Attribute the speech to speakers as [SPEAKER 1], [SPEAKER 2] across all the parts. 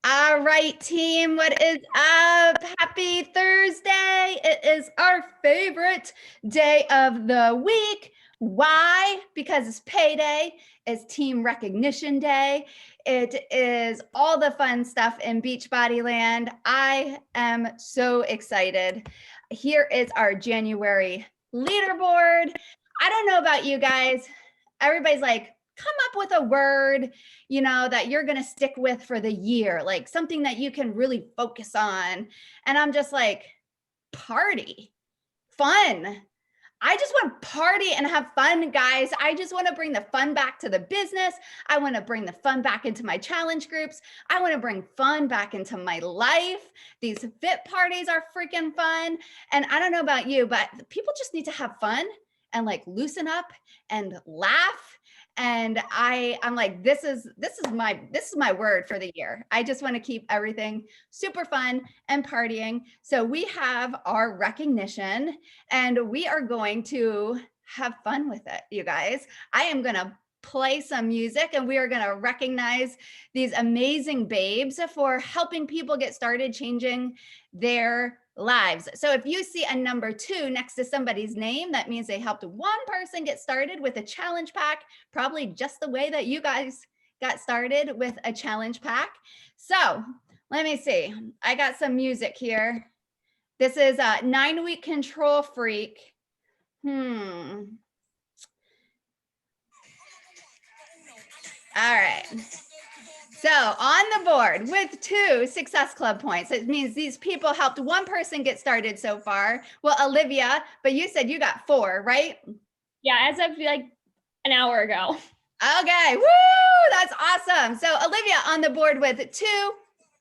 [SPEAKER 1] All right, team, what is up? Happy Thursday. It is our favorite day of the week. Why? Because it's payday, it's team recognition day. It is all the fun stuff in Beachbody land. I am so excited. Here is our January leaderboard. I don't know about you guys. Everybody's like, come up with a word that you're going to stick with for the year, like something that you can really focus on. And I'm just like, party, fun. I just want to party and have fun, guys. I just want to bring the fun back to the business. I want to bring the fun back into my challenge groups. I want to bring fun back into my life. These fit parties are freaking fun. And I don't know about you, but people just need to have fun and like loosen up and laugh. And I'm like, this is my word for the year. I just want to keep everything super fun and partying. So we have our recognition and we are going to have fun with it, you guys. I am going to play some music and we are going to recognize these amazing babes for helping people get started changing their lives. So if you see a number 2 next to somebody's name, that means they helped one person get started with a challenge pack, probably just the way that you guys got started with a challenge pack. So let me see. I got some music here. This is a 9-week control freak. All right. So on the board with 2 Success Club points, it means these people helped one person get started so far. Well, Olivia, but you said you got 4, right?
[SPEAKER 2] Yeah, as of like an hour ago.
[SPEAKER 1] Okay, woo, that's awesome. So Olivia on the board with 2,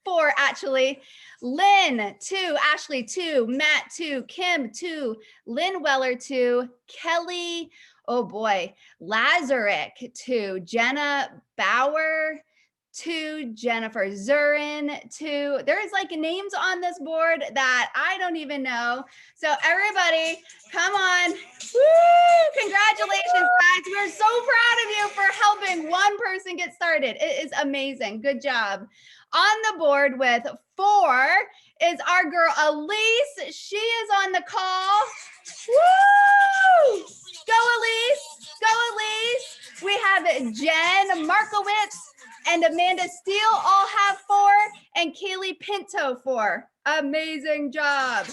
[SPEAKER 1] 4 actually. Lynn, 2, Ashley, 2, Matt, 2, Kim, 2, Lynn Weller, 2, Kelly, oh boy, Lazarick, 2, Jenna Bauer, 2, Jennifer Zurin, 2. There's like names on this board that I don't even know. So everybody, come on. Woo! Congratulations, guys. We're so proud of you for helping one person get started. It is amazing. Good job. On the board with 4 is our girl Elise. She is on the call. Woo! Go Elise! Go Elise! We have Jen Markowitz and Amanda Steele all have 4, and Kaylee Pinto 4. Amazing job.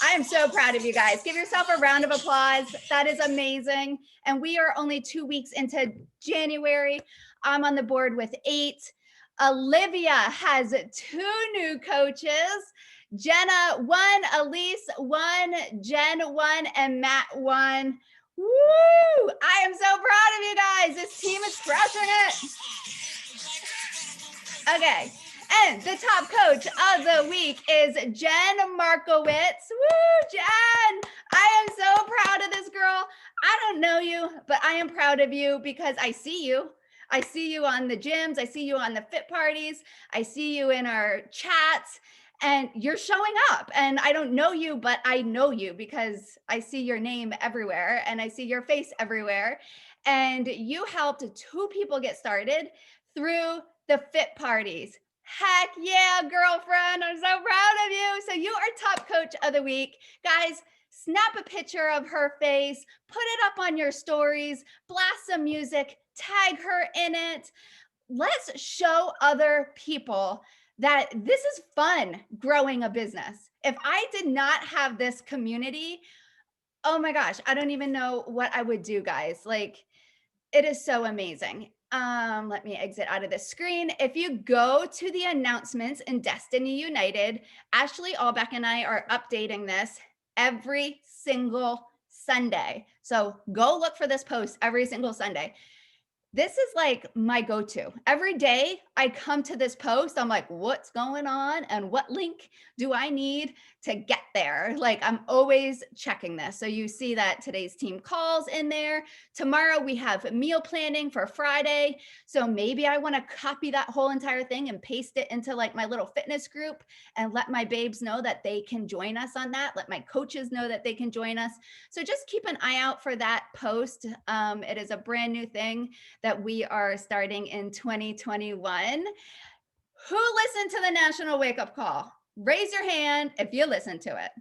[SPEAKER 1] I am so proud of you guys. Give yourself a round of applause. That is amazing. And we are only 2 weeks into January. I'm on the board with 8. Olivia has 2 new coaches. Jenna 1, Elise 1, Jen 1, and Matt 1. Woo! I am so proud of you guys. This team is crushing it. Okay. And the top coach of the week is Jen Markowitz. Woo, Jen! I am so proud of this girl. I don't know you, but I am proud of you because I see you. I see you on the gyms. I see you on the fit parties. I see you in our chats and you're showing up. And I don't know you, but I know you because I see your name everywhere and I see your face everywhere. And you helped 2 people get started through the fit parties. Heck yeah, girlfriend. I'm so proud of you. So you are top coach of the week. Guys, snap a picture of her face, put it up on your stories, blast some music, tag her in it. Let's show other people that this is fun growing a business. If I did not have this community, oh my gosh, I don't even know what I would do, guys. Like, it is so amazing. Let me exit out of the screen. If you go to the announcements in Destiny United, Ashley Allbeck and I are updating this every single Sunday. So go look for this post every single Sunday. This is like my go-to. Every day I come to this post, I'm like, what's going on? And what link do I need to get there? Like, I'm always checking this. So you see that today's team calls in there. Tomorrow we have meal planning for Friday. So maybe I want to copy that whole entire thing and paste it into like my little fitness group and let my babes know that they can join us on that. Let my coaches know that they can join us. So just keep an eye out for that post. It is a brand new thing that we are starting in 2021. Who listened to the national wake up call? Raise your hand if you listened to it.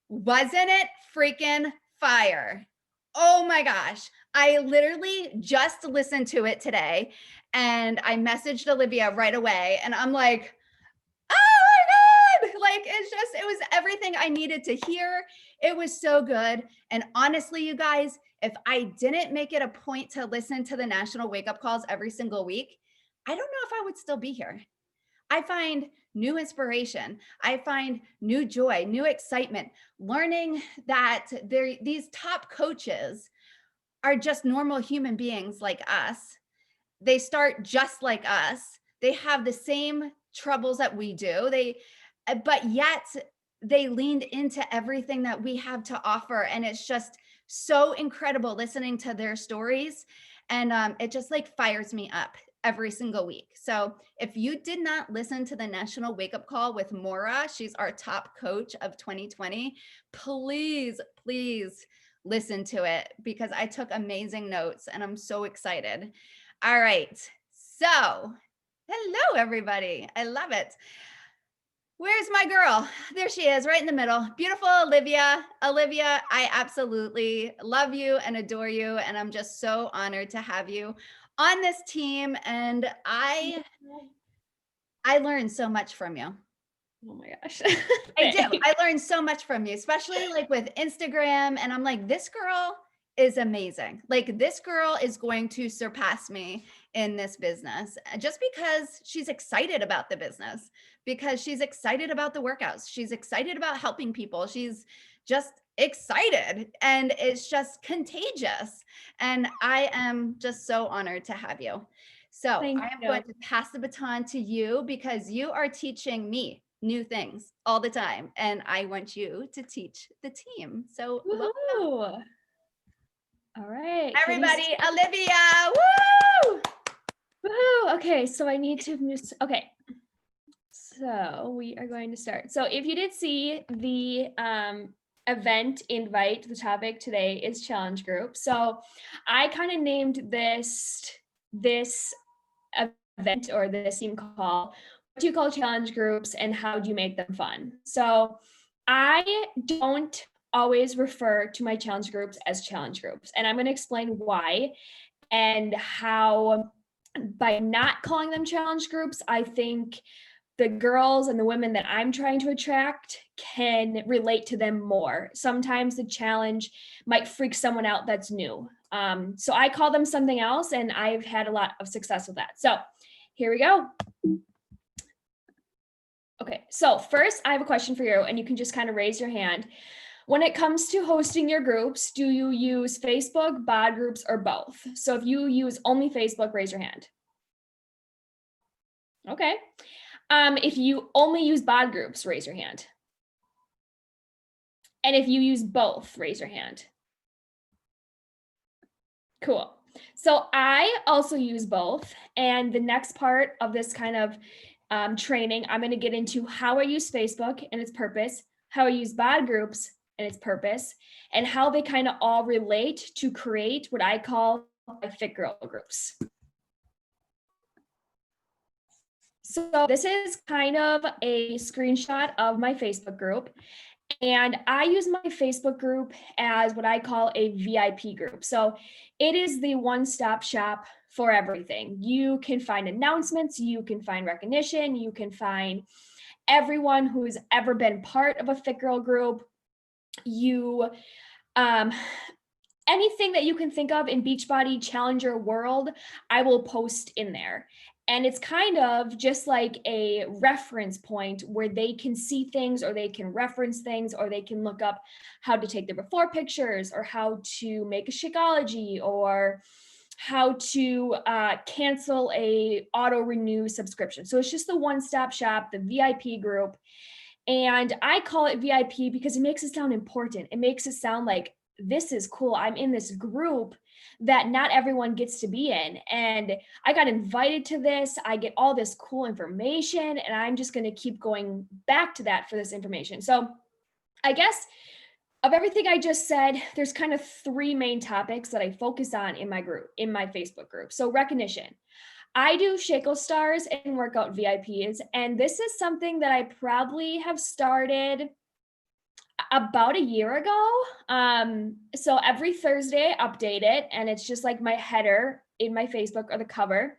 [SPEAKER 1] Wasn't it freaking fire? Oh my gosh. I literally just listened to it today and I messaged Olivia right away and I'm like, oh my God. Like it was everything I needed to hear. It was so good. And honestly, you guys, if I didn't make it a point to listen to the national wake up calls every single week, I don't know if I would still be here. I find new inspiration. I find new joy, new excitement, learning that these top coaches are just normal human beings like us. They start just like us. They have the same troubles that we do. But yet they leaned into everything that we have to offer. And it's just so incredible listening to their stories. And it just like fires me up every single week. So if you did not listen to the National Wake Up Call with Maura, she's our top coach of 2020, please, please listen to it because I took amazing notes and I'm so excited. All right. So, hello, everybody. I love it. Where's my girl? There she is, right in the middle. Beautiful Olivia. Olivia, I absolutely love you and adore you. And I'm just so honored to have you on this team. And I learned so much from you.
[SPEAKER 2] Oh my gosh.
[SPEAKER 1] I do. I learned so much from you, especially like with Instagram. And I'm like, this girl is amazing. Like, this girl is going to surpass me in this business just because she's excited about the business, because she's excited about the workouts. She's excited about helping people. She's just excited and it's just contagious. And I am just so honored to have you. So
[SPEAKER 2] Thank
[SPEAKER 1] I am
[SPEAKER 2] you.
[SPEAKER 1] going to pass the baton to you because you are teaching me new things all the time. And I want you to teach the team. So welcome.
[SPEAKER 2] Woohoo. All right.
[SPEAKER 1] Everybody, Olivia, woo!
[SPEAKER 2] Woohoo. Okay, so I need to move. Okay. So we are going to start. So if you did see the event invite, the topic today is challenge group. So I kind of named this event or this team call, what do you call challenge groups and how do you make them fun? So I don't always refer to my challenge groups as challenge groups, and I'm going to explain why and how by not calling them challenge groups, I think the girls and the women that I'm trying to attract can relate to them more. Sometimes the challenge might freak someone out that's new. So I call them something else, and I've had a lot of success with that. So here we go. Okay, so first I have a question for you, and you can just kind of raise your hand. When it comes to hosting your groups, do you use Facebook, bod groups, or both? So if you use only Facebook, raise your hand. Okay. If you only use bod groups, raise your hand. And if you use both, raise your hand. Cool. So I also use both. And the next part of this kind of training, I'm going to get into how I use Facebook and its purpose, how I use bod groups and its purpose, and how they kind of all relate to create what I call my fit girl groups. So this is kind of a screenshot of my Facebook group. And I use my Facebook group as what I call a VIP group. So it is the one-stop shop for everything. You can find announcements, you can find recognition, you can find everyone who's ever been part of a Fit Girl group. You, anything that you can think of in Beachbody Challenger world, I will post in there. And it's kind of just like a reference point where they can see things or they can reference things or they can look up how to take their before pictures or how to make a Shakeology or how to cancel a auto renew subscription. So it's just the one-stop shop, the VIP group. And I call it VIP because it makes it sound important. It makes it sound like this is cool. I'm in this group that not everyone gets to be in. And I got invited to this. I get all this cool information, and I'm just going to keep going back to that for this information. So I guess of everything I just said, there's kind of three main topics that I focus on in my group, in my Facebook group. So recognition. I do Shackle Stars and workout VIPs, and this is something that I probably have started about a year ago. So every Thursday, I update it, and it's just like my header in my Facebook or the cover.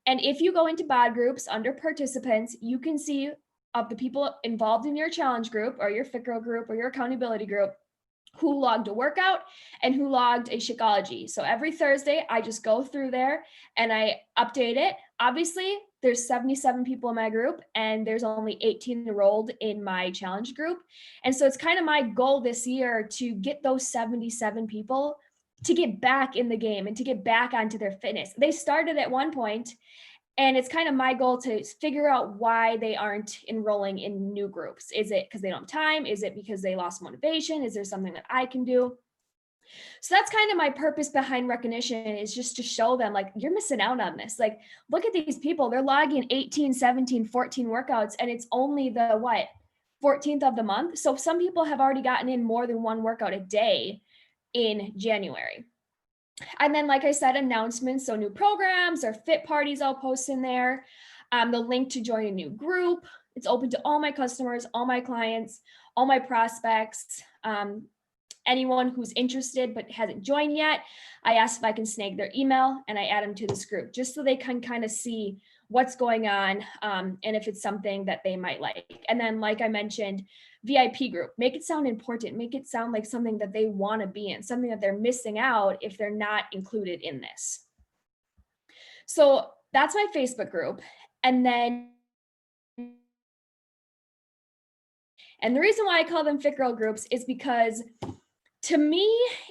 [SPEAKER 2] And if you go into bod groups under participants, you can see of the people involved in your challenge group or your fit girl group or your accountability group who logged a workout and who logged a Shakeology. So every Thursday, I just go through there and I update it. Obviously, there's 77 people in my group and there's only 18 enrolled in my challenge group. And so it's kind of my goal this year to get those 77 people to get back in the game and to get back onto their fitness. They started at one point, and it's kind of my goal to figure out why they aren't enrolling in new groups. Is it because they don't have time? Is it because they lost motivation? Is there something that I can do? So that's kind of my purpose behind recognition, is just to show them, like, you're missing out on this. Like, look at these people. They're logging 18, 17, 14 workouts, and it's only the what? 14th of the month. So some people have already gotten in more than one workout a day in January. And then, like I said, announcements. So new programs or fit parties, I'll post in there. The link to join a new group. It's open to all my customers, all my clients, all my prospects. Anyone who's interested but hasn't joined yet, I ask if I can snag their email and I add them to this group just so they can kind of see what's going on, and if it's something that they might like. And then, like I mentioned, VIP group, make it sound important, make it sound like something that they want to be in, something that they're missing out if they're not included in this. So that's my Facebook group. And then, and the reason why I call them Fit Girl groups is because to me,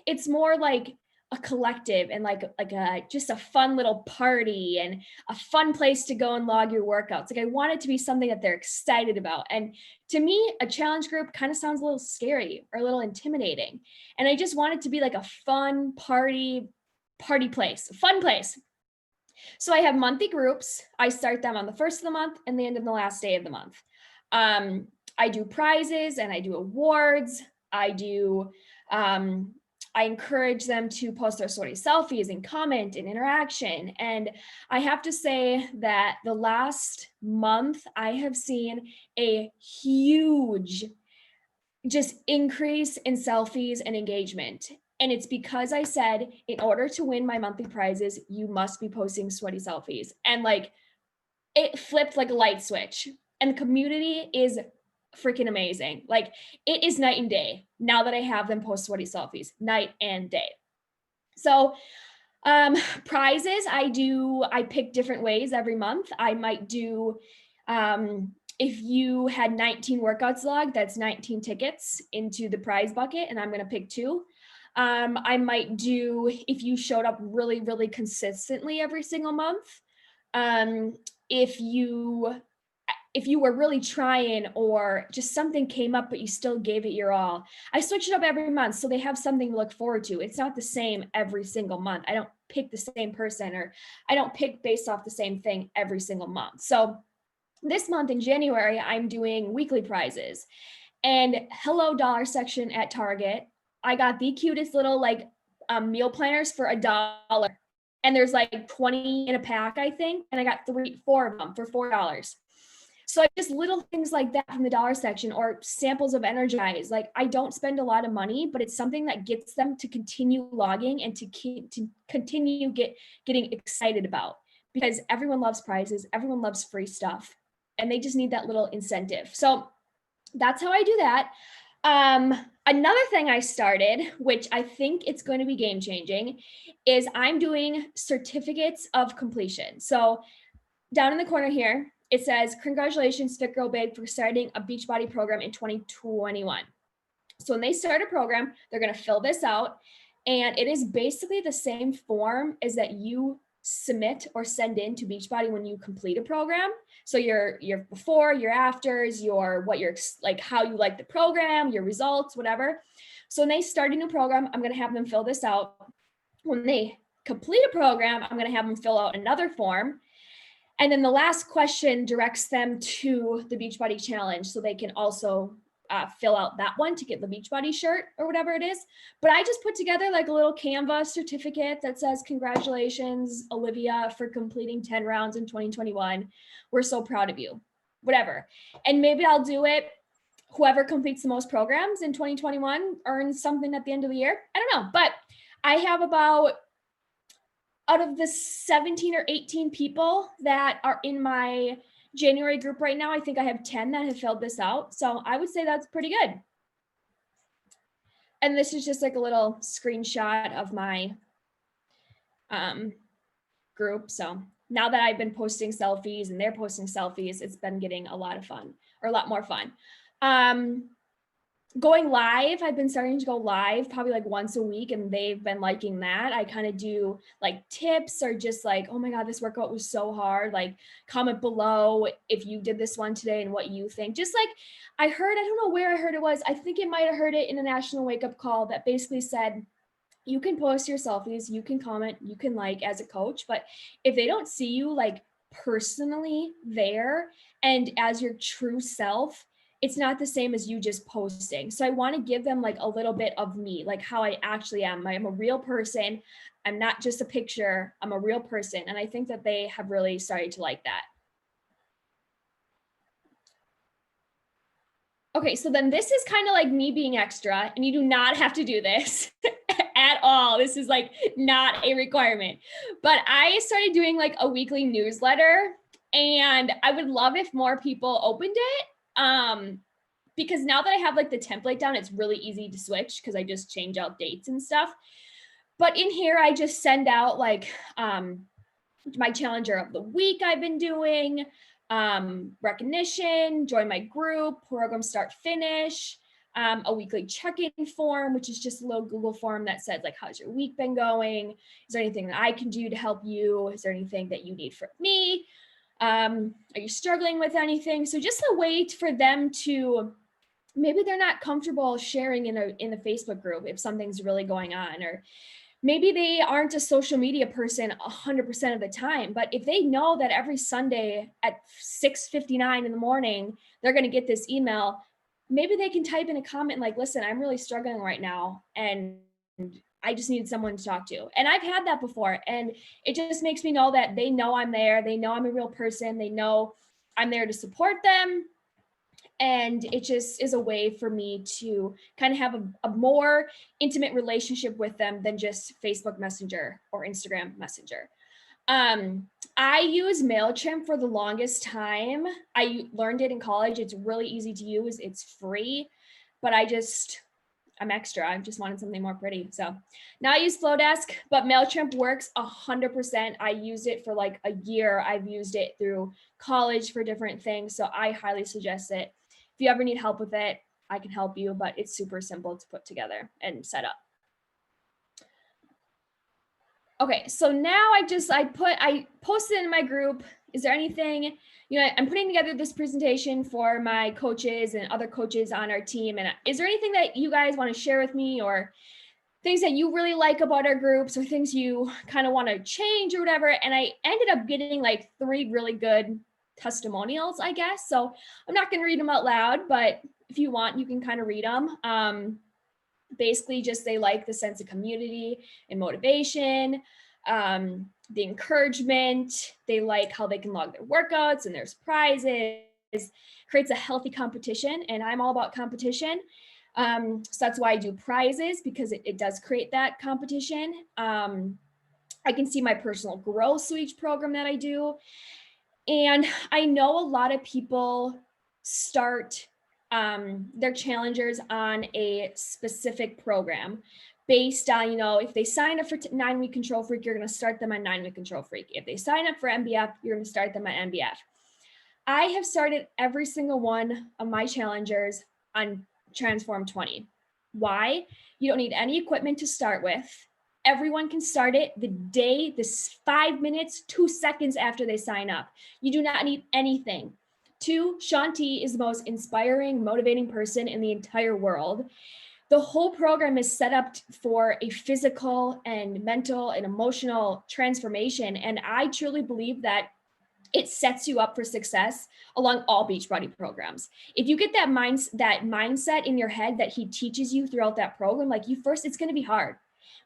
[SPEAKER 2] it's more like a collective and like a just a fun little party and a fun place to go and log your workouts. Like, I want it to be something that they're excited about. And to me, a challenge group kind of sounds a little scary or a little intimidating. And I just want it to be like a fun party place, fun place. So I have monthly groups. I start them on the first of the month and the end of the last day of the month. I do prizes and I do awards. I encourage them to post their sweaty selfies and comment and interaction. And I have to say that the last month, I have seen a huge just increase in selfies and engagement. And it's because I said, in order to win my monthly prizes, you must be posting sweaty selfies. And like, it flipped like a light switch. And the community is freaking amazing. Like, it is night and day now that I have them post sweaty selfies, night and day. So prizes, I pick different ways every month. I might do, if you had 19 workouts logged, that's 19 tickets into the prize bucket, and I'm going to pick 2. I might do, if you showed up really, really consistently every single month, if you were really trying or just something came up but you still gave it your all, I switch it up every month so they have something to look forward to. It's not the same every single month. I don't pick the same person, or I don't pick based off the same thing every single month. So this month in January, I'm doing weekly prizes. And hello, dollar section at Target, I got the cutest little like meal planners for $1. And there's like 20 in a pack, I think. And I got 4 of them for $4. So just little things like that from the dollar section, or samples of Energize. Like, I don't spend a lot of money, but it's something that gets them to continue logging and to continue getting excited about, because everyone loves prizes, everyone loves free stuff, and they just need that little incentive. So that's how I do that. Another thing I started, which I think it's going to be game changing, is I'm doing certificates of completion. So down in the corner here, it says, congratulations, Fit Girl Babe, for starting a Beachbody program in 2021. So when they start a program, they're going to fill this out. And it is basically the same form as that you submit or send in to Beachbody when you complete a program. So your before, your afters, like how you like the program, your results, whatever. So when they start a new program, I'm going to have them fill this out. When they complete a program, I'm going to have them fill out another form. And then the last question directs them to the Beachbody Challenge, so they can also fill out that one to get the Beachbody shirt or whatever it is. But I just put together like a little Canva certificate that says, congratulations, Olivia, for completing 10 rounds in 2021. We're so proud of you, whatever. And maybe I'll do it. Whoever completes the most programs in 2021 earns something at the end of the year. I don't know, but I have about, out of the 17 or 18 people that are in my January group right now, I think I have 10 that have filled this out. So I would say that's pretty good. And this is just like a little screenshot of my group. So now that I've been posting selfies and they're posting selfies, it's been getting a lot of fun, or a lot more fun. Going live, I've been starting to go live probably like once a week, and they've been liking that. I kind of do like tips, or just like, oh my God, this workout was so hard. Like, comment below if you did this one today and what you think. Just like I don't know where I heard it was. I think it might have heard it in a national wake up call that basically said, you can post your selfies, you can comment, you can like as a coach, but if they don't see you like personally there and as your true self, it's not the same as you just posting. So I want to give them like a little bit of me, like how I actually am. I'm a real person. I'm not just a picture. I'm a real person. And I think that they have really started to like that. Okay, so then this is kind of like me being extra, and you do not have to do this at all. This is like not a requirement. But I started doing like a weekly newsletter, and I would love if more people opened it. Because now that I have like the template down, it's really easy to switch because I just change out dates and stuff. But in here, I just send out like my challenger of the week I've been doing, recognition, join my group, program start finish, a weekly check-in form, which is just a little Google form that says like, how's your week been going? Is there anything that I can do to help you? Is there anything that you need from me? Are you struggling with anything? So just a way for them to, maybe they're not comfortable sharing in a Facebook group if something's really going on, or maybe they aren't a social media person 100% of the time, but if they know that every Sunday at 6:59 in the morning, they're going to get this email, maybe they can type in a comment like, listen, I'm really struggling right now, and I just need someone to talk to. And I've had that before. And it just makes me know that they know I'm there. They know I'm a real person. They know I'm there to support them. And it just is a way for me to kind of have a more intimate relationship with them than just Facebook Messenger or Instagram Messenger. I use MailChimp for the longest time. I learned it in college. It's really easy to use. It's free, but I'm extra. I just wanted something more pretty. So now I use Flowdesk, but MailChimp works 100%. I used it for like a year. I've used it through college for different things. So I highly suggest it. If you ever need help with it, I can help you, but it's super simple to put together and set up. Okay, so now I posted in my group, is there anything, I'm putting together this presentation for my coaches and other coaches on our team. And is there anything that you guys want to share with me, or things that you really like about our groups, or things you kind of want to change or whatever? And I ended up getting like 3 really good testimonials, I guess. So I'm not going to read them out loud, but if you want, you can kind of read them. Basically just they like the sense of community and motivation, the encouragement. They like how they can log their workouts and there's prizes, creates a healthy competition. And I'm all about competition. So that's why I do prizes, because it does create that competition. I can see my personal growth through each program that I do. And I know a lot of people start their challengers on a specific program based on, if they sign up for 9-week Control Freak, you're going to start them on 9-week Control Freak. If they sign up for MBF, you're going to start them on MBF. I have started every single one of my challengers on Transform 20. Why? You don't need any equipment to start with. Everyone can start it this 5 minutes, 2 seconds after they sign up. You do not need anything. 2, Shanti is the most inspiring, motivating person in the entire world. The whole program is set up for a physical and mental and emotional transformation. And I truly believe that it sets you up for success along all Beachbody programs. If you get that mindset in your head that he teaches you throughout that program, like it's going to be hard.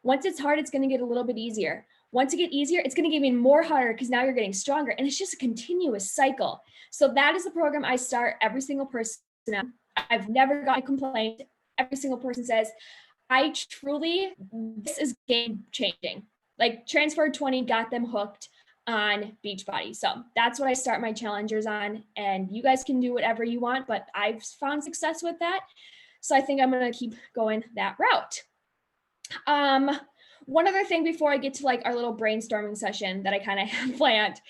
[SPEAKER 2] Once it's hard, it's going to get a little bit easier. Once it gets easier, it's going to get even more harder because now you're getting stronger. And it's just a continuous cycle. So that is the program I start every single person on. I've never got a complaint. Every single person says, this is game changing. Like Transfer 20 got them hooked on Beachbody. So that's what I start my challengers on. And you guys can do whatever you want, but I've found success with that. So I think I'm going to keep going that route. One other thing before I get to like our little brainstorming session that I kind of have planned.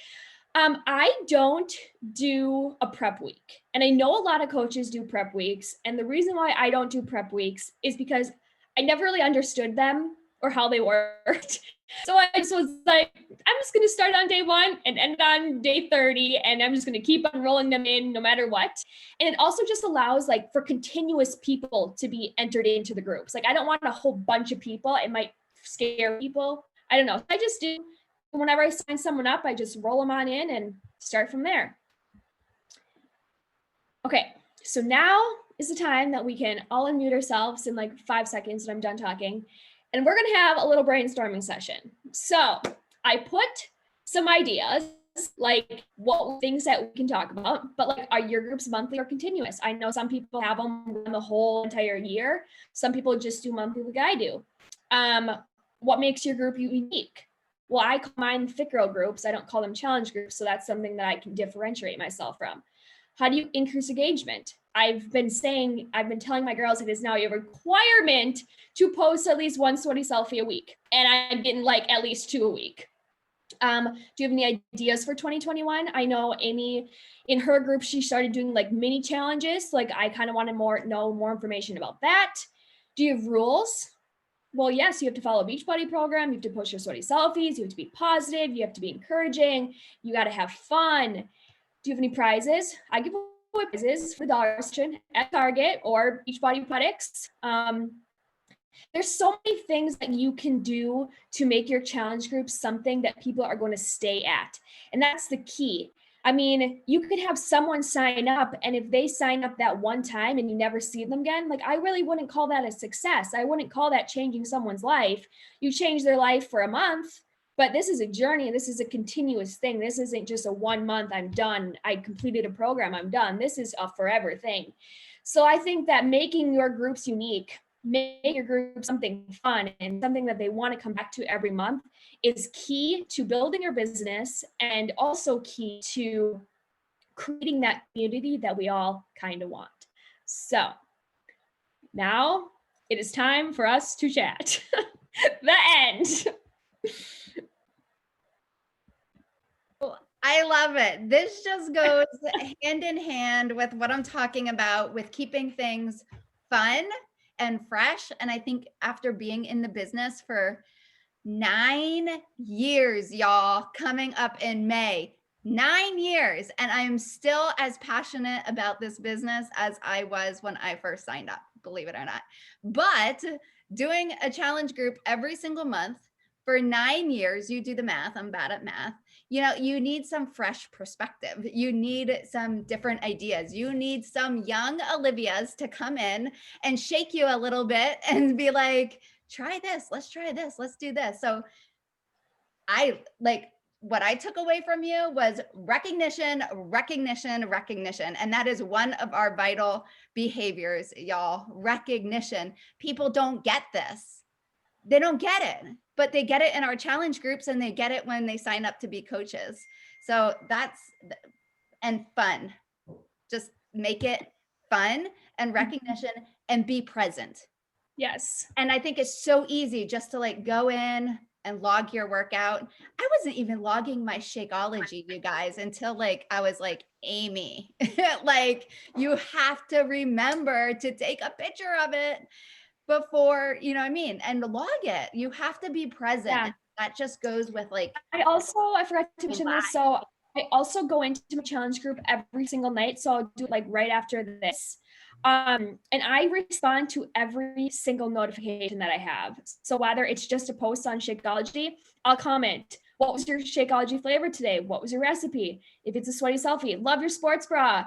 [SPEAKER 2] I don't do a prep week. And I know a lot of coaches do prep weeks. And the reason why I don't do prep weeks is because I never really understood them or how they worked. So I just was like, I'm just going to start on day 1 and end on day 30. And I'm just going to keep on rolling them in no matter what. And it also just allows like for continuous people to be entered into the groups. Like I don't want a whole bunch of people. It might scare people. I don't know. I just do, whenever I sign someone up, I just roll them on in and start from there. Okay. So now is the time that we can all unmute ourselves in like 5 seconds and I'm done talking. And we're going to have a little brainstorming session. So I put some ideas, like what things that we can talk about, but like are your groups monthly or continuous? I know some people have them the whole entire year. Some people just do monthly like I do. What makes your group unique? Well, I call mine fit girl groups. I don't call them challenge groups. So that's something that I can differentiate myself from. How do you increase engagement? I've been telling my girls it is now a requirement to post at least one sweaty selfie a week. And I'm getting like at least 2 a week. Do you have any ideas for 2021? I know Amy in her group, she started doing like mini challenges. Like I kind of want to know more information about that. Do you have rules? Well, yes, you have to follow a Beachbody program. You have to post your sweaty selfies. You have to be positive. You have to be encouraging. You got to have fun. Do you have any prizes? I give away prizes for the dollar section at Target or Beachbody products. There's so many things that you can do to make your challenge group something that people are going to stay at. And that's the key. I mean, you could have someone sign up, and if they sign up that one time and you never see them again, like I really wouldn't call that a success. I wouldn't call that changing someone's life. You change their life for a month, but this is a journey. This is a continuous thing. This isn't just a 1 month, I'm done. I completed a program, I'm done. This is a forever thing. So I think that making your groups unique, make your group something fun and something that they want to come back to every month is key to building your business and also key to creating that community that we all kind of want. So now it is time for us to chat. The end.
[SPEAKER 1] I love it. This just goes hand in hand with what I'm talking about with keeping things fun and fresh. And I think after being in the business for 9 years, y'all, coming up in May, 9 years. And I'm still as passionate about this business as I was when I first signed up, believe it or not. But doing a challenge group every single month for 9 years, you do the math, I'm bad at math. You know, you need some fresh perspective. You need some different ideas. You need some young Olivias to come in and shake you a little bit and be like, try this, let's try this, let's do this. So what I took away from you was recognition, recognition, recognition. And that is one of our vital behaviors, y'all. Recognition. People don't get this. They don't get it, but they get it in our challenge groups and they get it when they sign up to be coaches. So and fun. Just make it fun and recognition and be present.
[SPEAKER 2] Yes.
[SPEAKER 1] And I think it's so easy just to like go in and log your workout. I wasn't even logging my Shakeology, you guys, until like I was like, Amy, like you have to remember to take a picture of it before, you know what I mean? And log it. You have to be present.
[SPEAKER 2] Yeah.
[SPEAKER 1] That just goes with like.
[SPEAKER 2] I forgot to mention this. So I also go into my challenge group every single night. So I'll do it like right after this. And I respond to every single notification that I have. So whether it's just a post on Shakeology, I'll comment. What was your Shakeology flavor today? What was your recipe? If it's a sweaty selfie, love your sports bra.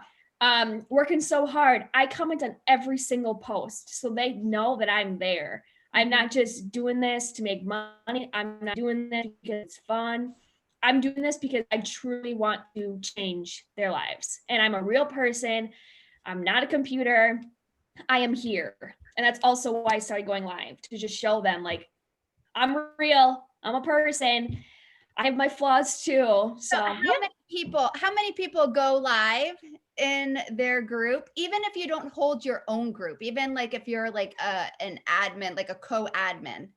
[SPEAKER 2] Working so hard. I comment on every single post so they know that I'm there. I'm not just doing this to make money. I'm not doing this because it's fun. I'm doing this because I truly want to change their lives. And I'm a real person. I'm not a computer. I am here. And that's also why I started going live, to just show them like I'm real. I'm a person. I have my flaws too.
[SPEAKER 1] So
[SPEAKER 2] So yeah.
[SPEAKER 1] how many people go live in their group, even if you don't hold your own group, even like if you're like an admin, like a co-admin.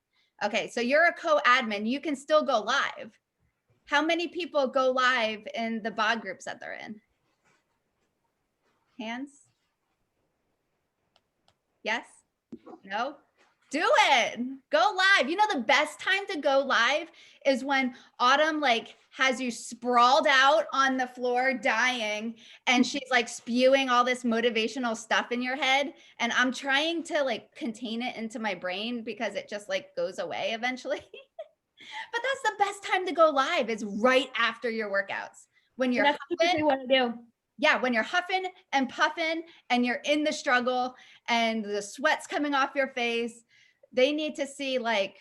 [SPEAKER 1] Okay, so you're a co-admin, you can still go live. How many people go live in the bod groups that they're in? Hands? Yes? No? Do it. Go live. You know, the best time to go live is when Autumn like has you sprawled out on the floor dying and she's like spewing all this motivational stuff in your head. And I'm trying to like contain it into my brain because it just like goes away eventually. But that's the best time to go live, is right after your workouts. When you're
[SPEAKER 2] That's typically what I do.
[SPEAKER 1] yeah, when you're huffing and puffing and you're in the struggle and the sweat's coming off your face, they need to see like,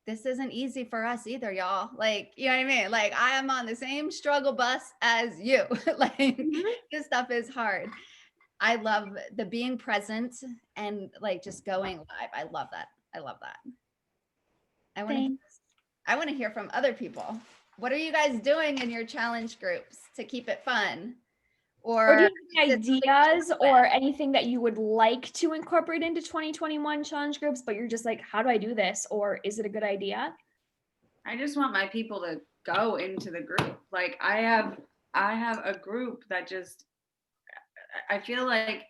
[SPEAKER 1] this isn't easy for us either, y'all. Like, you know what I mean? Like, I am on the same struggle bus as you. Like, this stuff is hard. I love the being present and like just going live. I love that. I love that. I want to hear from other people. What are you guys doing in your challenge groups to keep it fun?
[SPEAKER 2] Or do
[SPEAKER 1] Or
[SPEAKER 2] you have any ideas or anything that you would like to incorporate into 2021 challenge groups, but you're just like, how do I do this? Or is it a good idea?
[SPEAKER 3] I just want my people to go into the group. Like I have a group that just, I feel like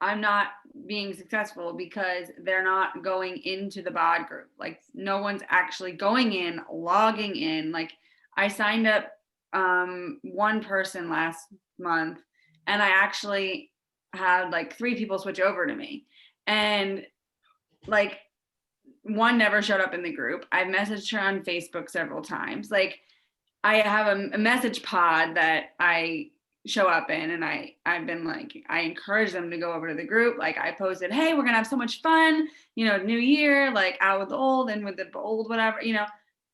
[SPEAKER 3] I'm not being successful because they're not going into the bod group. Like no one's actually going in, logging in. Like I signed up one person last month and I actually had like 3 people switch over to me. And like one never showed up in the group. I've messaged her on Facebook several times. Like I have a message pod that I show up in, and I've been like, I encourage them to go over to the group. Like I posted, hey, we're gonna have so much fun, you know, new year, like out with the old and with the old, whatever, you know,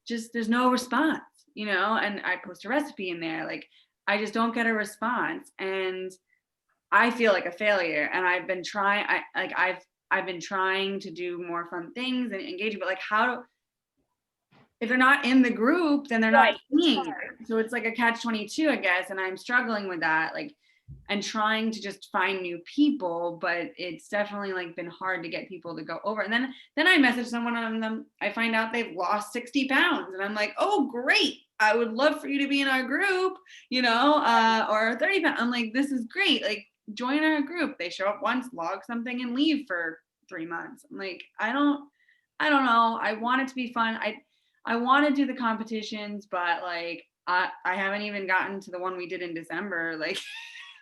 [SPEAKER 3] just there's no response, you know, and I post a recipe in there. Like I just don't get a response. And I feel like a failure. And I've been trying, I've been trying to do more fun things and engaging, but like if they're not in the group, then they're not seeing. So it's like a catch-22, I guess. And I'm struggling with that, like, and trying to just find new people, but it's definitely like been hard to get people to go over. And then I message someone on them. I find out they've lost 60 pounds. And I'm like, oh, great. I would love for you to be in our group, you know, or 30 pounds. I'm like, this is great. Like, join our group. They show up once, log something, and leave for 3 months. I'm like, I don't know. I want it to be fun. I want to do the competitions, but like I haven't even gotten to the one we did in December. Like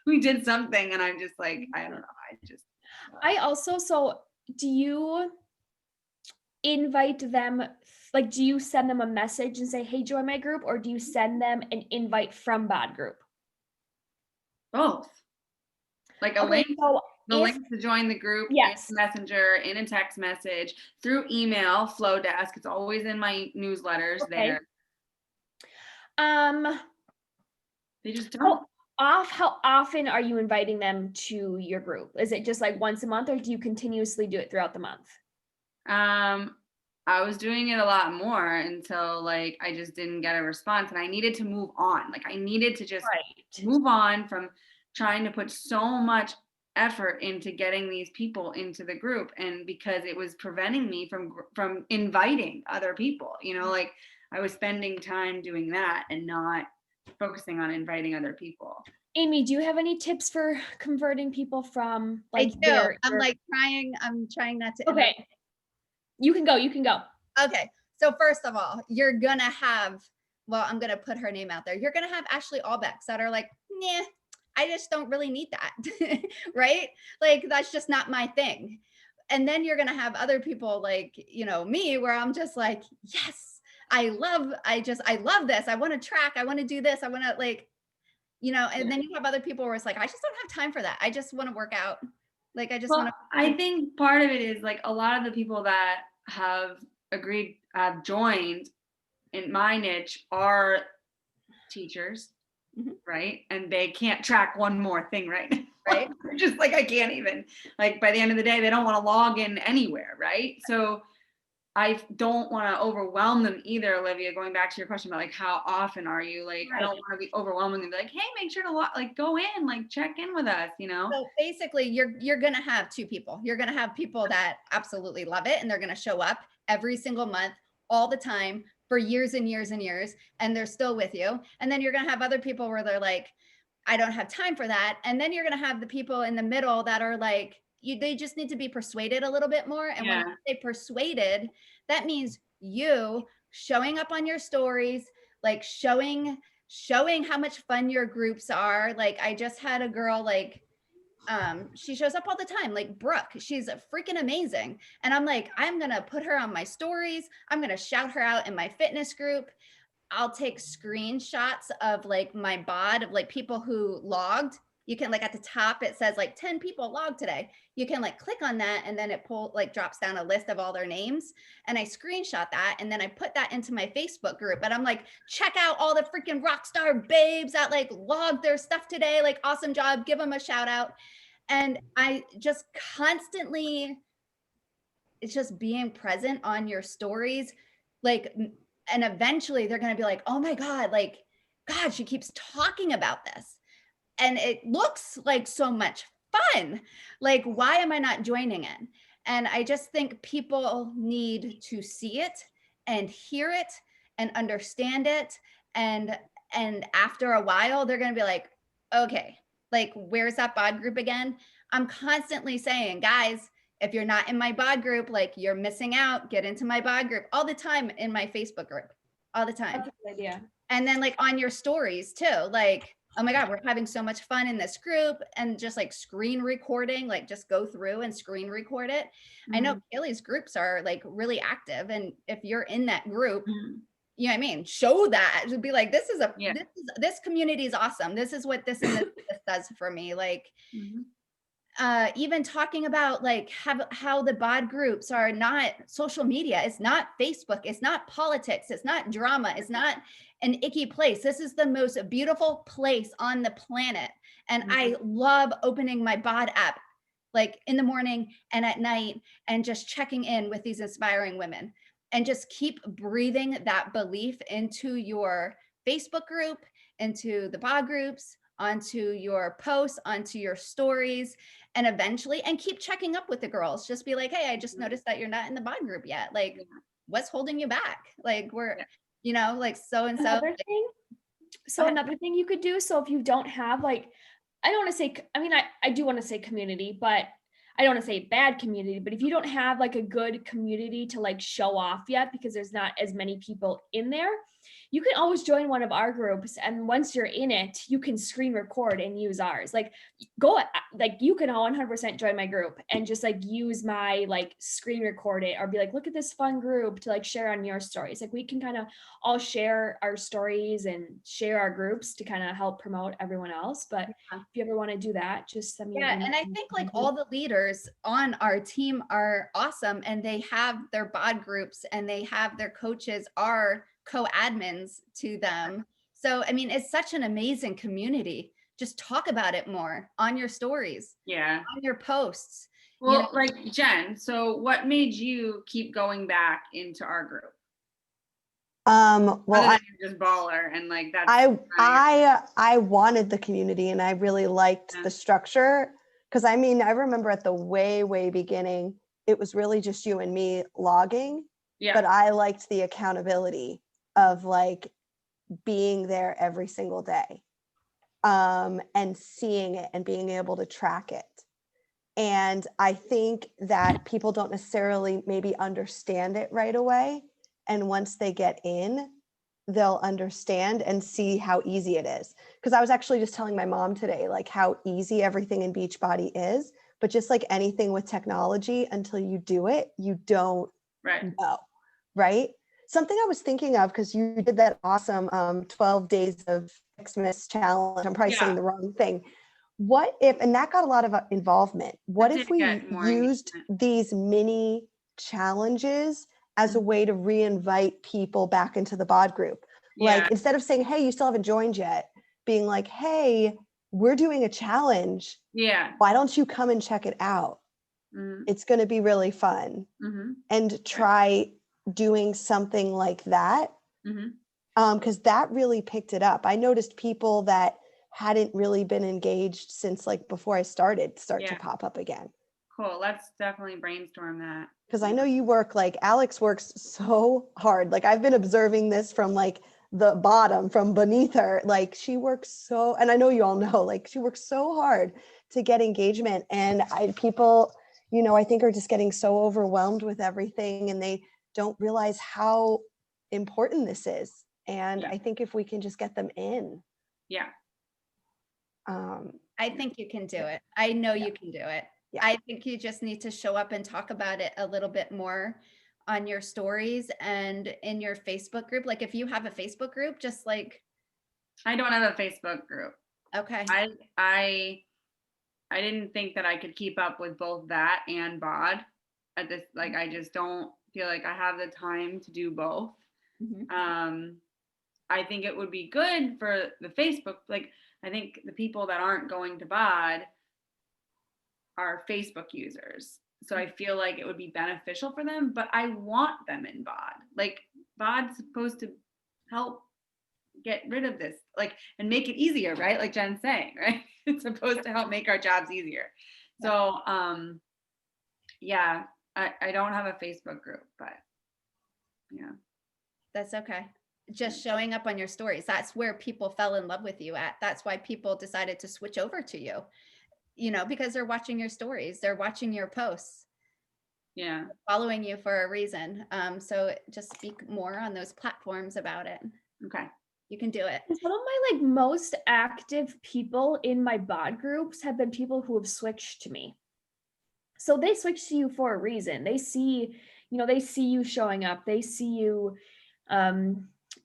[SPEAKER 3] we did something and I'm just like, I don't know.
[SPEAKER 2] I also, so do you invite them, like do you send them a message and say, hey, join my group, or do you send them an invite from bod group?
[SPEAKER 3] Both. Like a link. So the link to join the group, yes, in Messenger, in a text message, through email, Flow Desk. It's always in my newsletters there. They just don't.
[SPEAKER 2] How often are you inviting them to your group? Is it just like once a month, or do you continuously do it throughout the month?
[SPEAKER 3] I was doing it a lot more until like I just didn't get a response, and I needed to move on. Like I needed to just move on from trying to put so much effort into getting these people into the group, and because it was preventing me from inviting other people, you know, like I was spending time doing that and not focusing on inviting other people.
[SPEAKER 2] Amy, do you have any tips for converting people from like
[SPEAKER 1] I'm trying not to.
[SPEAKER 2] Okay, you can go.
[SPEAKER 1] Okay, so first of all, you're gonna have, well, I'm gonna put her name out there, you're gonna have Ashley Allbecks that are like, nah, I just don't really need that. Right? Like, that's just not my thing. And then you're going to have other people like, you know, me, where I'm just like, yes, I love this. I want to track. I want to do this. I want to like, and then you have other people where it's like, I just don't have time for that. I just want to work out. Like, I just want
[SPEAKER 3] Well,
[SPEAKER 1] to.
[SPEAKER 3] I think part of it is like a lot of the people that have joined in my niche are teachers, right? And they can't track one more thing right now.
[SPEAKER 1] Right.
[SPEAKER 3] They're just like, I can't even, like, by the end of the day, they don't want to log in anywhere, right? So I don't want to overwhelm them either, Olivia, going back to your question about like, how often are you? Like, I don't want to be overwhelming them. Be like, hey, make sure to like go in, like check in with us,
[SPEAKER 1] So basically you're going to have two people. You're going to have people that absolutely love it and they're going to show up every single month, all the time for years and years and years, and they're still with you. And then you're going to have other people where they're like, I don't have time for that. And then you're going to have the people in the middle that are like, they just need to be persuaded a little bit more. And when I say persuaded, that means you showing up on your stories, like showing how much fun your groups are. Like I just had a girl, like, she shows up all the time, like Brooke. She's freaking amazing. And I'm like, I'm going to put her on my stories. I'm going to shout her out in my fitness group. I'll take screenshots of like my bod of like people who logged. You can like at the top, it says like 10 people logged today. You can like click on that and then it drops down a list of all their names. And I screenshot that. And then I put that into my Facebook group and I'm like, check out all the freaking rock star babes that like logged their stuff today. Like awesome job. Give them a shout out. And I just constantly, it's just being present on your stories. Like, and eventually they're going to be like, oh my God, like, God, she keeps talking about this. And it looks like so much fun. Like, why am I not joining in? And I just think people need to see it and hear it and understand it. And after a while, they're going to be like, okay, like, where's that bod group again? I'm constantly saying, guys, if you're not in my bod group, like you're missing out, get into my bod group all the time in my Facebook group, all the time.
[SPEAKER 2] That's a good idea.
[SPEAKER 1] And then like on your stories too, like, oh my God, we're having so much fun in this group, and just like screen recording, like just go through and screen record it. I know Kaylee's groups are like really active. And if you're in that group, you know what I mean? Show that. To be like, this community is awesome. This is what this and this does for me. Like, even talking about like how the bod groups are not social media. It's not Facebook. It's not politics. It's not drama. It's not an icky place. This is the most beautiful place on the planet. And I love opening my bod app like in the morning and at night and just checking in with these inspiring women, and just keep breathing that belief into your Facebook group, into the bod groups, onto your posts, onto your stories, and eventually, and keep checking up with the girls. Just be like, hey, I just noticed that you're not in the bod group yet. Like, what's holding you back? Like, we're, like so-and-so.
[SPEAKER 2] Another thing you could do. So if you don't have like, I don't want to say, I mean, I do want to say community, but I don't want to say bad community, but if you don't have like a good community to like show off yet, because there's not as many people in there, you can always join one of our groups. And once you're in it, you can screen record and use ours. Like you can 100% join my group and just like use my like screen record it, or be like, look at this fun group to like share on your stories. Like we can kind of all share our stories and share our groups to kind of help promote everyone else. But if you ever want to do that, just send me.
[SPEAKER 1] And I think like all the leaders on our team are awesome, and they have their bod groups and they have their coaches are co-admins to them. So, I mean, it's such an amazing community. Just talk about it more on your stories. On your posts.
[SPEAKER 3] Well, like Jen, so what made you keep going back into our group?
[SPEAKER 4] Well,
[SPEAKER 3] I just baller and like that's
[SPEAKER 4] I wanted the community, and I really liked the structure, because I mean, I remember at the way beginning, it was really just you and me logging, but I liked the accountability of like being there every single day, and seeing it and being able to track it. And I think that people don't necessarily maybe understand it right away. And once they get in, they'll understand and see how easy it is. Because I was actually just telling my mom today, like how easy everything in Beachbody is, but just like anything with technology, until you do it, you don't know, right? something I was thinking of, because you did that awesome 12 days of Xmas challenge. I'm probably saying the wrong thing. What if, and that got a lot of involvement. What if we used these mini challenges as a way to reinvite people back into the bod group? Like, instead of saying, hey, you still haven't joined yet, being like, hey, we're doing a challenge.
[SPEAKER 3] Yeah.
[SPEAKER 4] Why don't you come and check it out? It's going to be really fun. And try doing something like that. Because that really picked it up. I noticed people that hadn't really been engaged since like before I started start to pop up again.
[SPEAKER 3] Cool. Let's definitely brainstorm that.
[SPEAKER 4] Because I know you work, like Alex works so hard. Like I've been observing this from like the bottom, from beneath her. Like she works so, and I know you all know, like she works so hard to get engagement. And people, you know, I think are just getting so overwhelmed with everything, and they don't realize how important this is. And I think if we can just get them in.
[SPEAKER 1] I think you can do it. I know you can do it. I think you just need to show up and talk about it a little bit more on your stories and in your Facebook group. Like if you have a Facebook group, just like.
[SPEAKER 3] I don't have a Facebook group.
[SPEAKER 1] Okay.
[SPEAKER 3] I didn't think that I could keep up with both that and bod at this. Like, I just don't feel like I have the time to do both. I think it would be good for the Facebook. Like, I think the people that aren't going to bod are Facebook users. So I feel like it would be beneficial for them, but I want them in bod. Like, bod's supposed to help get rid of this, like, and make it easier, right? Like Jen's saying, right? It's supposed to help make our jobs easier. So, I don't have a Facebook group, but yeah.
[SPEAKER 1] That's okay. Just showing up on your stories. That's where people fell in love with you at. That's why people decided to switch over to you, you know, because they're watching your stories. They're watching your posts.
[SPEAKER 3] Yeah.
[SPEAKER 1] Following you for a reason. So just speak more on those platforms about it.
[SPEAKER 3] Okay.
[SPEAKER 1] You can do it.
[SPEAKER 2] Some of my like most active people in my bod groups have been people who have switched to me. So they switch to you for a reason. They see you showing up. They see you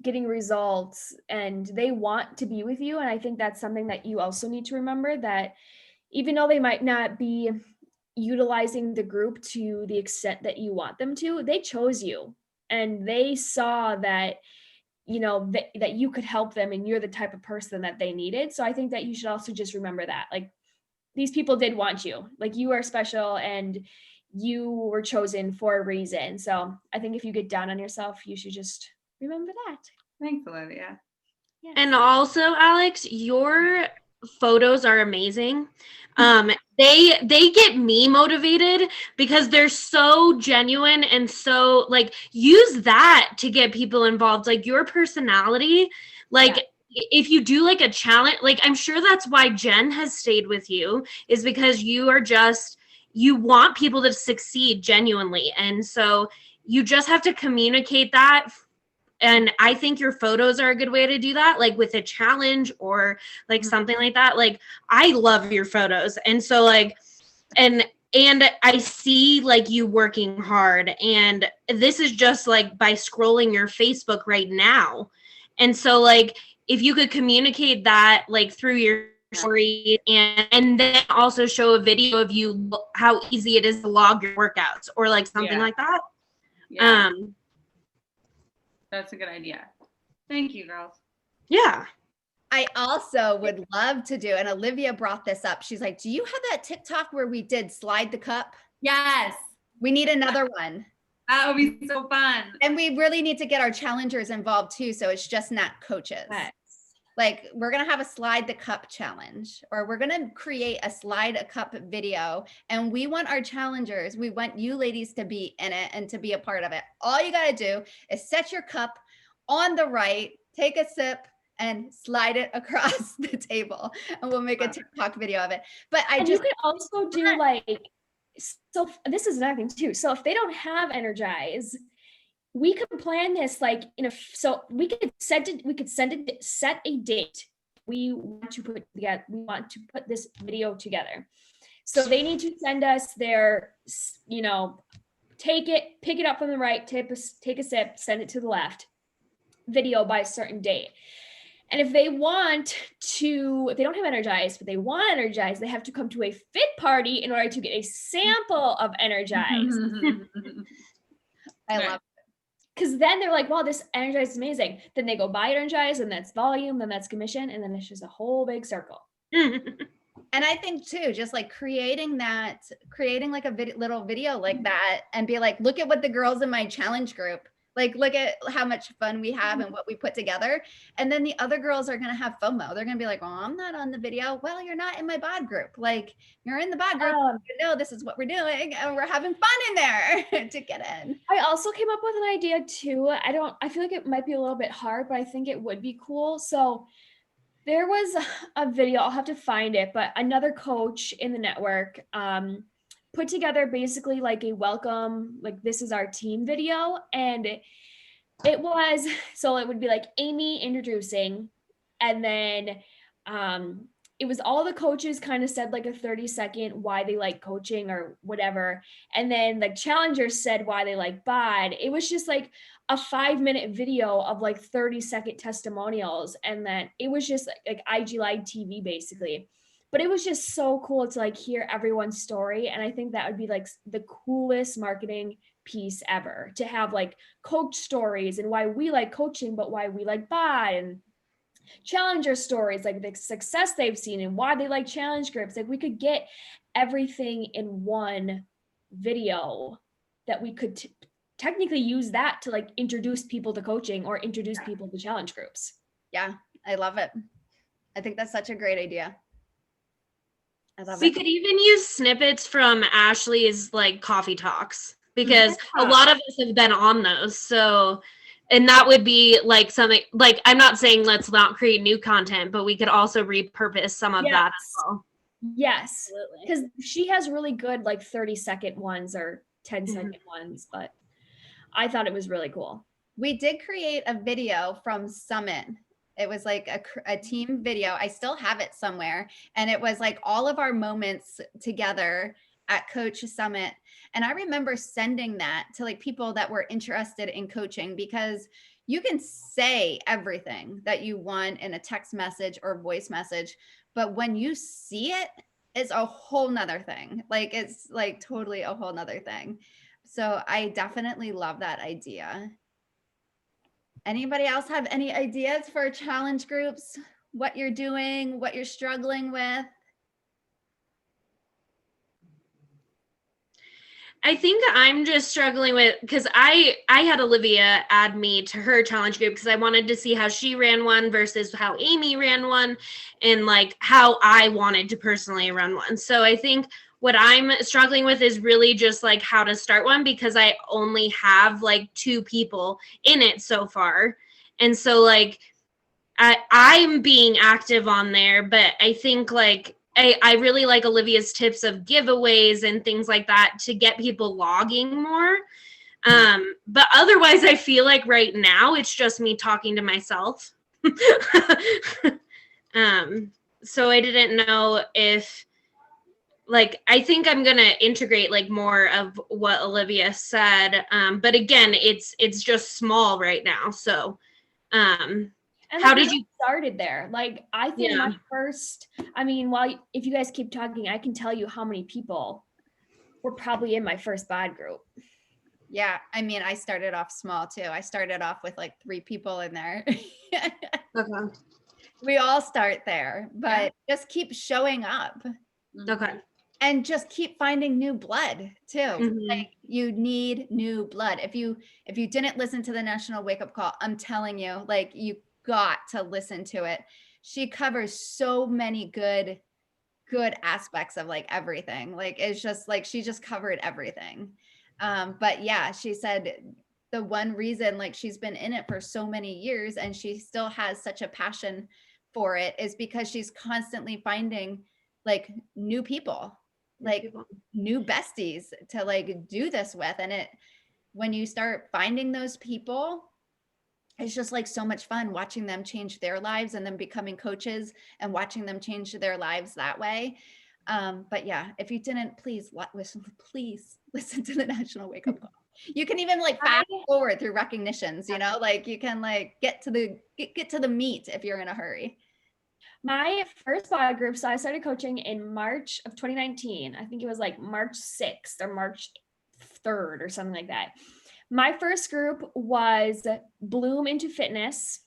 [SPEAKER 2] getting results, and they want to be with you. And I think that's something that you also need to remember, that even though they might not be utilizing the group to the extent that you want them to, they chose you, and they saw that, you know, that you could help them, and you're the type of person that they needed. So I think that you should also just remember that, like, these people did want you. Like, you are special and you were chosen for a reason. So I think if you get down on yourself, you should just remember that.
[SPEAKER 3] Thanks, Olivia.
[SPEAKER 5] Yes. And also, Alex, your photos are amazing. They get me motivated because they're so genuine, and so, like, use that to get people involved. Like, your personality, like, if you do like a challenge, like, I'm sure that's why Jen has stayed with you, is because you want people to succeed genuinely. And so you just have to communicate that. And I think your photos are a good way to do that, like with a challenge or like something like that. Like, I love your photos. And so, like, and I see like you working hard, and this is just like by scrolling your Facebook right now. And so, like, if you could communicate that like through your story, and then also show a video of you, how easy it is to log your workouts or like something like that.
[SPEAKER 3] Yeah. That's a good idea. Thank you, girls.
[SPEAKER 5] Yeah.
[SPEAKER 1] I also would love to do, and Olivia brought this up. She's like, do you have that TikTok where we did slide the cup?
[SPEAKER 3] Yes.
[SPEAKER 1] We need another one.
[SPEAKER 3] That would be so fun.
[SPEAKER 1] And we really need to get our challengers involved too. So it's just not coaches.
[SPEAKER 2] Yes.
[SPEAKER 1] Like, we're going to have a slide the cup challenge, or we're going to create a slide a cup video. And we want our challengers, we want you ladies to be in it and to be a part of it. All you got to do is set your cup on the right, take a sip, and slide it across the table. And we'll make a TikTok video of it. But
[SPEAKER 2] you could also do like, so this is another thing too. So if they don't have Energize, we could plan this like so we could set a date. We want to put this video together. So they need to send us their, take it, pick it up from the right, take a sip, send it to the left, video by a certain date. And if they don't have Energized, but they want Energized, they have to come to a fit party in order to get a sample of Energized.
[SPEAKER 1] I love it.
[SPEAKER 2] Because then they're like, wow, this Energized is amazing. Then they go buy Energized, and that's volume, then that's commission, and then it's just a whole big circle.
[SPEAKER 1] And I think too, just like creating like a little video like that and be like, look at what the girls in my challenge group, like, look at how much fun we have and what we put together. And then the other girls are going to have FOMO. They're going to be like, well, I'm not on the video. Well, you're not in my bod group. Like, you're in the bod group. You know, this is what we're doing and we're having fun in there to get in.
[SPEAKER 2] I also came up with an idea too. I feel like it might be a little bit hard, but I think it would be cool. So there was a video, I'll have to find it, but another coach in the network put together basically like a welcome, like this is our team video. And it would be like Amy introducing, and then it was all the coaches kind of said like a 30-second why they like coaching or whatever. And then the challengers said why they like bod. It was just like a 5-minute video of like 30-second testimonials. And then it was just like IG Live TV basically. But it was just so cool to like hear everyone's story. And I think that would be like the coolest marketing piece ever, to have like coach stories and why we like coaching, but why we like bod, and challenger stories, like the success they've seen and why they like challenge groups. Like we could get everything in one video that we could technically use that to like introduce people to coaching or introduce people to challenge groups.
[SPEAKER 1] Yeah, I love it. I think that's such a great idea.
[SPEAKER 5] We could even use snippets from Ashley's like coffee talks, because a lot of us have been on those. So, and that would be like something like, I'm not saying let's not create new content, but we could also repurpose some of that as well.
[SPEAKER 2] Yes, because she has really good like 30-second ones or 10-second ones, but I thought it was really cool.
[SPEAKER 1] We did create a video from Summit. It was like a team video. I still have it somewhere. And it was like all of our moments together at Coach Summit. And I remember sending that to like people that were interested in coaching, because you can say everything that you want in a text message or voice message, but when you see it, it's a whole nother thing. Like it's like totally a whole nother thing. So I definitely love that idea. Anybody else have any ideas for challenge groups? What you're doing, what you're struggling with?
[SPEAKER 5] I think I'm just struggling with, because I had Olivia add me to her challenge group because I wanted to see how she ran one versus how Amy ran one, and like how I wanted to personally run one. So I think what I'm struggling with is really just like how to start one, because I only have like 2 people in it so far. And so like I'm being active on there, but I think like I really like Olivia's tips of giveaways and things like that to get people logging more. But otherwise I feel like right now it's just me talking to myself. So I didn't know if, like, I think I'm going to integrate like more of what Olivia said. But again, it's just small right now. So,
[SPEAKER 2] and
[SPEAKER 5] how did you
[SPEAKER 2] started there? Like, I think my first, if you guys keep talking, I can tell you how many people were probably in my first bod group.
[SPEAKER 1] Yeah. I mean, I started off small too. I started off with like 3 people in there.
[SPEAKER 5] Okay.
[SPEAKER 1] We all start there, but just keep showing up.
[SPEAKER 5] Okay.
[SPEAKER 1] And just keep finding new blood too.
[SPEAKER 5] Mm-hmm.
[SPEAKER 1] Like you need new blood. If you didn't listen to the National Wake Up Call, I'm telling you, like you got to listen to it. She covers so many good aspects of like everything. Like it's just like she just covered everything. But yeah, she said the one reason like she's been in it for so many years and she still has such a passion for it is because she's constantly finding like new people, like new besties to like do this with. And it, when you start finding those people, it's just like so much fun watching them change their lives and then becoming coaches and watching them change their lives that way. But yeah, if you didn't, please listen to the National Wake Up Call. You can even like fast forward through recognitions, you know, like you can like get to the meat if you're in a hurry.
[SPEAKER 2] My first body group, so I started coaching in March of 2019. I think it was like March 6th or March 3rd or something like that. My first group was Bloom into Fitness.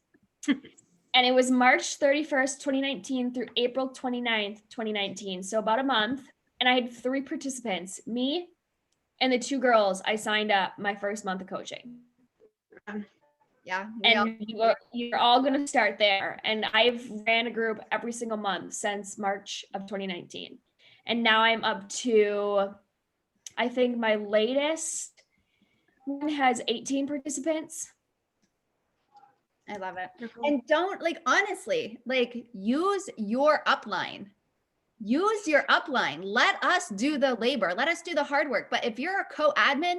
[SPEAKER 2] And it was March 31st, 2019 through April 29th, 2019. So about a month. And I had 3 participants, me and the 2 girls I signed up my first month of coaching.
[SPEAKER 1] Yeah.
[SPEAKER 2] And you're all going to start there. And I've ran a group every single month since March of 2019. And now I'm up to, I think my latest one has 18 participants.
[SPEAKER 1] I love it. And don't like, honestly, like use your upline. Use your upline. Let us do the labor. Let us do the hard work. But if you're a co-admin,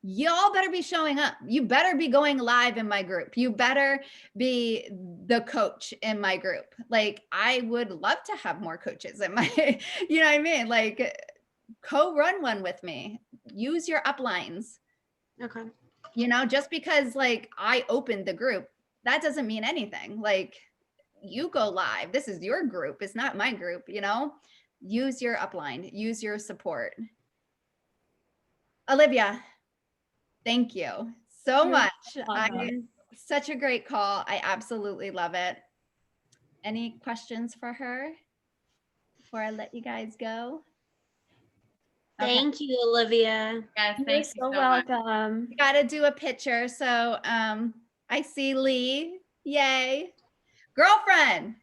[SPEAKER 1] y'all better be showing up. You better be going live in my group. You better be the coach in my group. Like I would love to have more coaches in my, you know what I mean? Like co-run one with me. Use your uplines.
[SPEAKER 5] Okay.
[SPEAKER 1] You know, just because like I opened the group, that doesn't mean anything. Like you go live. This is your group. It's not my group, you know? Use your upline, use your support. Olivia, thank you so much. Such a great call. I absolutely love it. Any questions for her before I let you guys go?
[SPEAKER 5] Okay. Thank you, Olivia.
[SPEAKER 3] Yes,
[SPEAKER 2] You're
[SPEAKER 3] thank you
[SPEAKER 2] so
[SPEAKER 3] much.
[SPEAKER 2] welcome.
[SPEAKER 1] You gotta do a picture. So I see Lee. Yay. Girlfriend.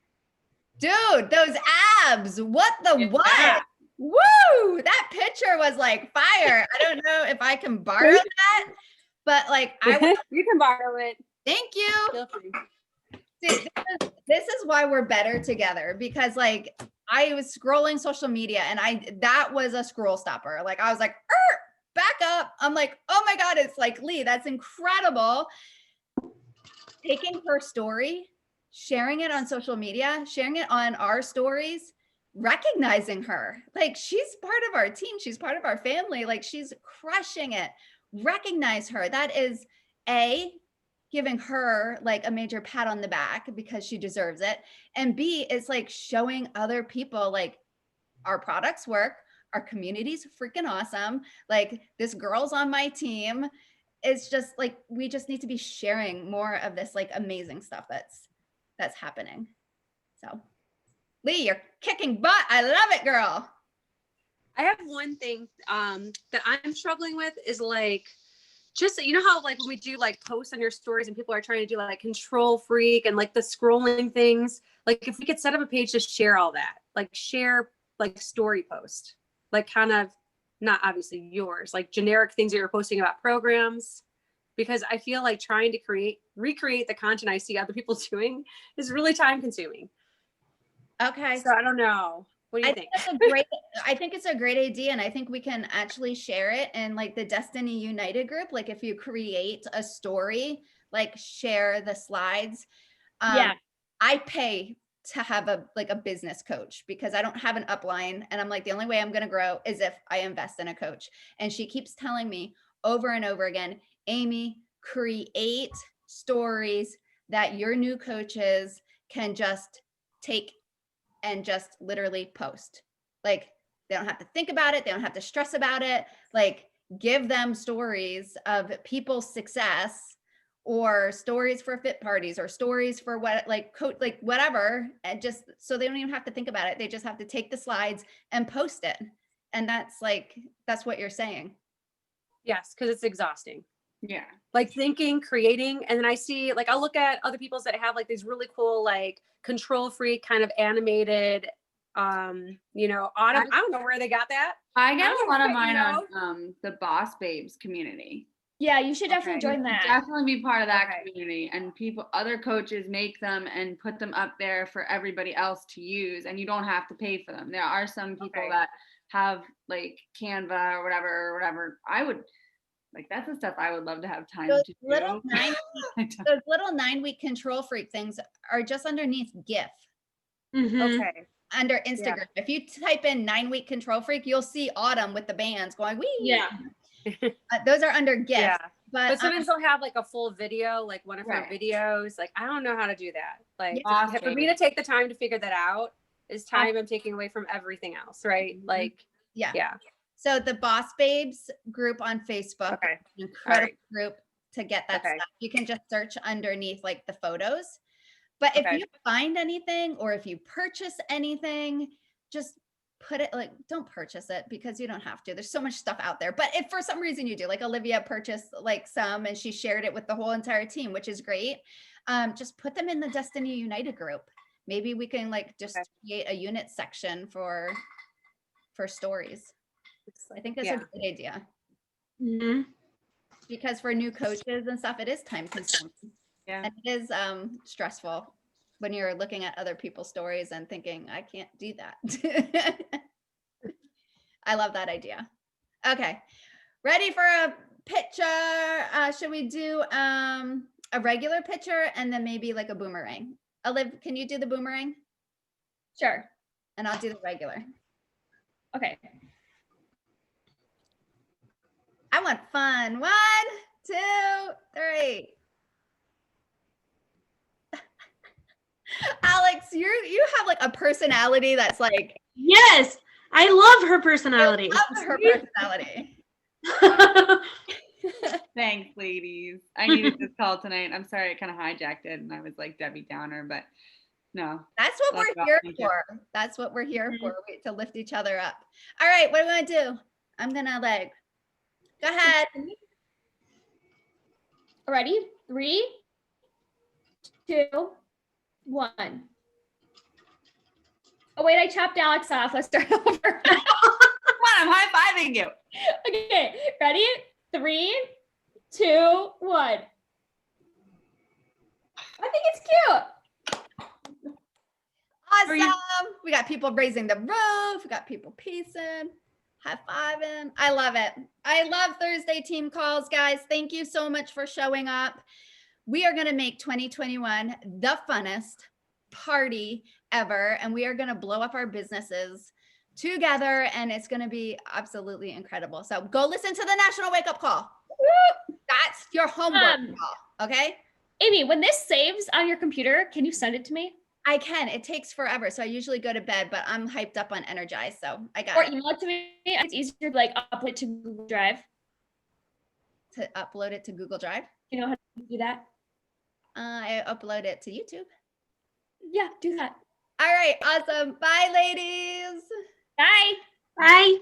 [SPEAKER 1] Dude, those abs. What the what?
[SPEAKER 3] Yeah.
[SPEAKER 1] Woo! That picture was like fire. I don't know if I can borrow that, but like
[SPEAKER 6] you can borrow it.
[SPEAKER 1] Thank you.
[SPEAKER 6] Feel free.
[SPEAKER 1] See, this is why we're better together, because like I was scrolling social media and that was a scroll stopper. Like I was like, back up. I'm like, oh my God, it's like Lee, that's incredible. Taking her story, sharing it on social media, sharing it on our stories, recognizing her. Like she's part of our team. She's part of our family. Like she's crushing it. Recognize her. That is giving her like a major pat on the back because she deserves it. And B, it's like showing other people like our products work, our community's freaking awesome. Like this girl's on my team. It's just like, we just need to be sharing more of this like amazing stuff that's happening. So Lee, you're kicking butt. I love it, girl.
[SPEAKER 6] I have one thing that I'm struggling with is like, just, you know how like when we do like posts on your stories and people are trying to do like control freak and like the scrolling things, like if we could set up a page to share all that, like share like story post, like kind of not obviously yours, like generic things that you're posting about programs, because I feel like trying to recreate the content I see other people doing is really time consuming.
[SPEAKER 1] Okay.
[SPEAKER 6] So I don't know. What do you think?
[SPEAKER 1] I think it's a great idea. And I think we can actually share it in like the Destiny United group. Like if you create a story, like share the slides.
[SPEAKER 2] Yeah.
[SPEAKER 1] I pay to have a business coach because I don't have an upline. And I'm like, the only way I'm going to grow is if I invest in a coach. And she keeps telling me over and over again, Amy, create stories that your new coaches can just take and just literally post. Like they don't have to think about it. They don't have to stress about it. Like give them stories of people's success or stories for fit parties or stories for what, like whatever. And just, so they don't even have to think about it. They just have to take the slides and post it. And that's what you're saying.
[SPEAKER 6] Yes. Cause it's exhausting.
[SPEAKER 3] Yeah.
[SPEAKER 6] Like thinking, creating, and then I see like I'll look at other people's that have like these really cool like control freak kind of animated you know, I don't know where they got that.
[SPEAKER 3] I get a lot of mine on the Boss Babes community.
[SPEAKER 2] Yeah, you should definitely join that.
[SPEAKER 3] Definitely be part of that community, and other coaches make them and put them up there for everybody else to use, and you don't have to pay for them. There are some people that have like Canva or whatever. I would like, that's the stuff I would love to have time to do.
[SPEAKER 1] Those little 9-week control freak things are just underneath GIF.
[SPEAKER 5] Mm-hmm.
[SPEAKER 6] Okay.
[SPEAKER 1] under Instagram. If you type in 9-week control freak, you'll see Autumn with the bands going, wee.
[SPEAKER 5] Yeah.
[SPEAKER 1] Those are under gifts.
[SPEAKER 6] Yeah.
[SPEAKER 1] But
[SPEAKER 6] sometimes they'll have like a full video, like one of her
[SPEAKER 1] Right.
[SPEAKER 6] videos. Like, I don't know how to do that. Like,
[SPEAKER 3] Awesome.
[SPEAKER 6] for me to take the time to figure that out is time I'm taking away from everything else, right? Like,
[SPEAKER 1] yeah. So the Boss Babes group on Facebook, incredible group to get that stuff. You can just search underneath like the photos. But if you find anything or if you purchase anything, just put it like, don't purchase it because you don't have to. There's so much stuff out there. But if for some reason you do, like Olivia purchased like some and she shared it with the whole entire team, which is great. Just put them in the Destiny United group. Maybe we can like just create a unit section for stories. I think that's a good idea.
[SPEAKER 5] Mm-hmm.
[SPEAKER 1] Because for new coaches and stuff, it is time consuming.
[SPEAKER 3] Yeah.
[SPEAKER 1] And it is stressful when you're looking at other people's stories and thinking, I can't do that. I love that idea. Okay. Ready for a picture? Should we do a regular picture and then maybe like a boomerang? Olive, can you do the boomerang?
[SPEAKER 2] Sure.
[SPEAKER 1] And I'll do the regular.
[SPEAKER 2] Okay.
[SPEAKER 1] I want fun. 1, 2, 3. Alex, you have like a personality that's like.
[SPEAKER 5] Yes, I love her personality.
[SPEAKER 1] I love her personality.
[SPEAKER 3] Thanks, ladies. I needed this call tonight. I'm sorry I kind of hijacked it and I was like Debbie Downer, but no.
[SPEAKER 1] That's what we're here for. That's what we're here for, to lift each other up. All right, what am I gonna do? I'm gonna like, go ahead.
[SPEAKER 2] Ready? 3, 2, 1. Oh wait, I chopped Alex off. Let's start over.
[SPEAKER 3] Come on, I'm high-fiving you.
[SPEAKER 2] Okay, ready? 3, 2, 1. I think it's cute.
[SPEAKER 1] Awesome. We got people raising the roof. We got people peacing, high-fiving. I love it. I love Thursday team calls, guys. Thank you so much for showing up. We are going to make 2021 the funnest party ever, and we are going to blow up our businesses together, and it's going to be absolutely incredible. So go listen to the National Wake Up Call. That's your homework call, okay?
[SPEAKER 2] Amy, when this saves on your computer, can you send it to me?
[SPEAKER 1] I can. It takes forever, so I usually go to bed, but I'm hyped up on Energize, so I got
[SPEAKER 2] or
[SPEAKER 1] it.
[SPEAKER 2] Or email it to me. It's easier to like upload it to Google Drive.
[SPEAKER 1] To upload it to Google Drive?
[SPEAKER 2] You know how to do that?
[SPEAKER 1] I upload it to YouTube.
[SPEAKER 2] Yeah, do that.
[SPEAKER 1] All right, awesome. Bye, ladies.
[SPEAKER 2] Bye.
[SPEAKER 5] Bye.